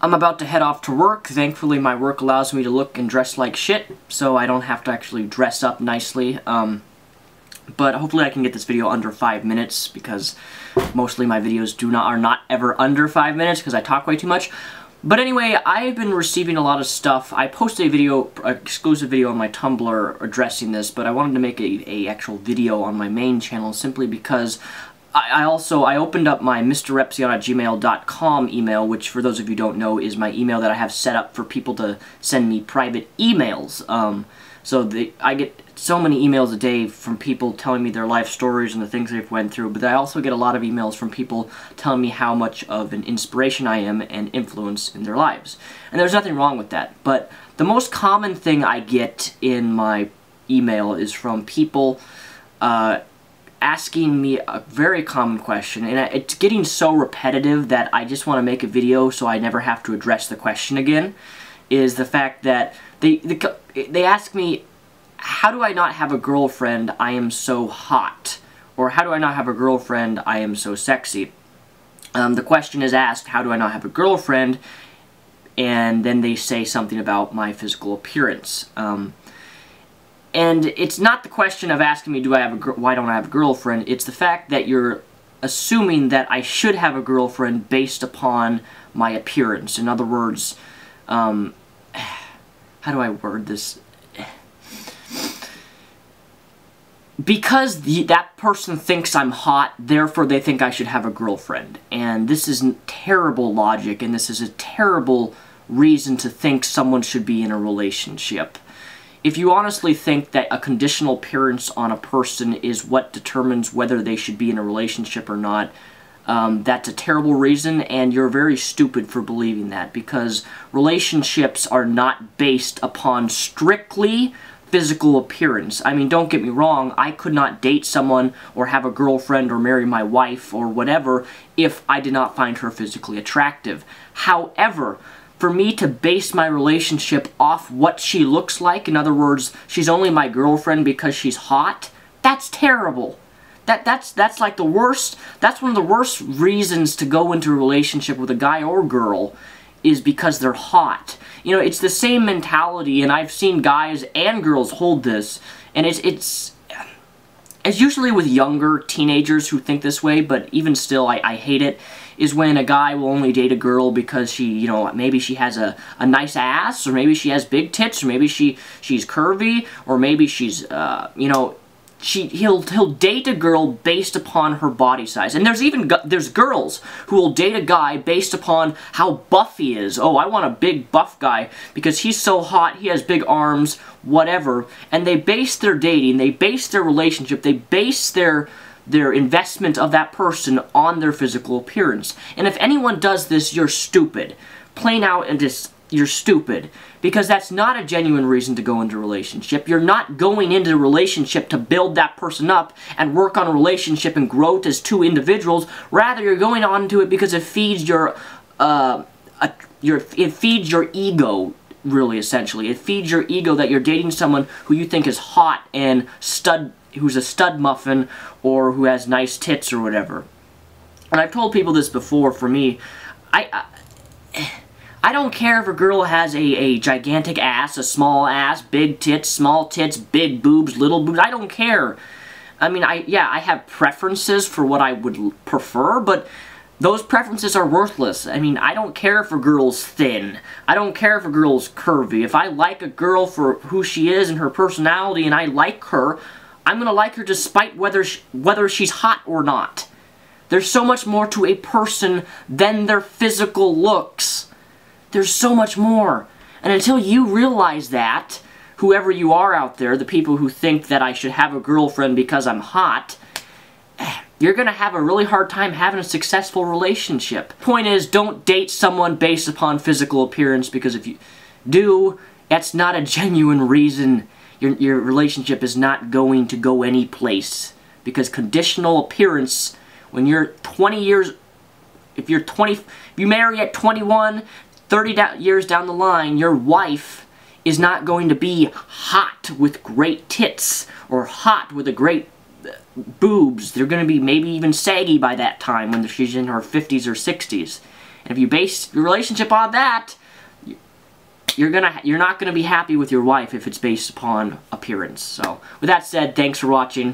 I'm about to head off to work. Thankfully, my work allows me to look and dress like shit, so I don't have to actually dress up nicely. But hopefully I can get this video under 5 minutes, because mostly my videos are not ever under 5 minutes, because I talk way too much. But anyway, I've been receiving a lot of stuff. I posted an exclusive video on my Tumblr addressing this, but I wanted to make a actual video on my main channel simply because I opened up my mrrepsion@gmail.com email, which for those of you who don't know is my email that I have set up for people to send me private emails. I get so many emails a day from people telling me their life stories and the things they've went through, but I also get a lot of emails from people telling me how much of an inspiration I am and influence in their lives. And there's nothing wrong with that, but the most common thing I get in my email is from people asking me a very common question, and it's getting so repetitive that I just want to make a video so I never have to address the question again, is the fact that they ask me, how do I not have a girlfriend, I am so hot? Or how do I not have a girlfriend, I am so sexy? The question is asked, how do I not have a girlfriend? And then they say something about my physical appearance. And it's not the question of asking me, why don't I have a girlfriend? It's the fact that you're assuming that I should have a girlfriend based upon my appearance. In other words, how do I word this? Because that person thinks I'm hot, therefore they think I should have a girlfriend. And this is terrible logic, and this is a terrible reason to think someone should be in a relationship. If you honestly think that a conditional appearance on a person is what determines whether they should be in a relationship or not, that's a terrible reason, and you're very stupid for believing that, because relationships are not based upon strictly physical appearance. I mean, don't get me wrong, I could not date someone or have a girlfriend or marry my wife or whatever if I did not find her physically attractive. However, for me to base my relationship off what she looks like, in other words, she's only my girlfriend because she's hot, that's terrible. That's like the worst, that's one of the worst reasons to go into a relationship with a guy or girl, is because they're hot. You know, it's the same mentality, and I've seen guys and girls hold this, and it's usually with younger teenagers who think this way, but even still, I hate it, is when a guy will only date a girl because she, you know, maybe she has a nice ass, or maybe she has big tits, or maybe she's curvy, or maybe she's, you know, he'll date a girl based upon her body size. And there's girls who will date a guy based upon how buff he is. Oh, I want a big buff guy because he's so hot, he has big arms, whatever. And they base their dating, they base their relationship, they base their investment of that person on their physical appearance. And if anyone does this, you're stupid. Plain out and just, you're stupid. Because that's not a genuine reason to go into a relationship. You're not going into a relationship to build that person up and work on a relationship and grow as two individuals. Rather, you're going on to it because it feeds your ego, really, essentially. It feeds your ego that you're dating someone who you think is hot and who's a stud muffin, or who has nice tits or whatever. And I've told people this before. For me, I don't care if a girl has a gigantic ass, a small ass, big tits, small tits, big boobs, little boobs. I don't care. I mean, I have preferences for what I would prefer, but those preferences are worthless. I mean, I don't care if a girl's thin. I don't care if a girl's curvy. If I like a girl for who she is and her personality, and I like her, I'm gonna like her despite whether she's hot or not. There's so much more to a person than their physical looks. There's so much more. And until you realize that, whoever you are out there, the people who think that I should have a girlfriend because I'm hot, you're going to have a really hard time having a successful relationship. Point is, don't date someone based upon physical appearance, because if you do, that's not a genuine reason. Your relationship is not going to go any place. Because conditional appearance, when you're 20 years, if you marry at 21, 30 years down the line, your wife is not going to be hot with great tits or hot with a great boobs. They're going to be maybe even saggy by that time when she's in her 50s or 60s. And if you base your relationship on that, you're not gonna be happy with your wife if it's based upon appearance. So, with that said, thanks for watching.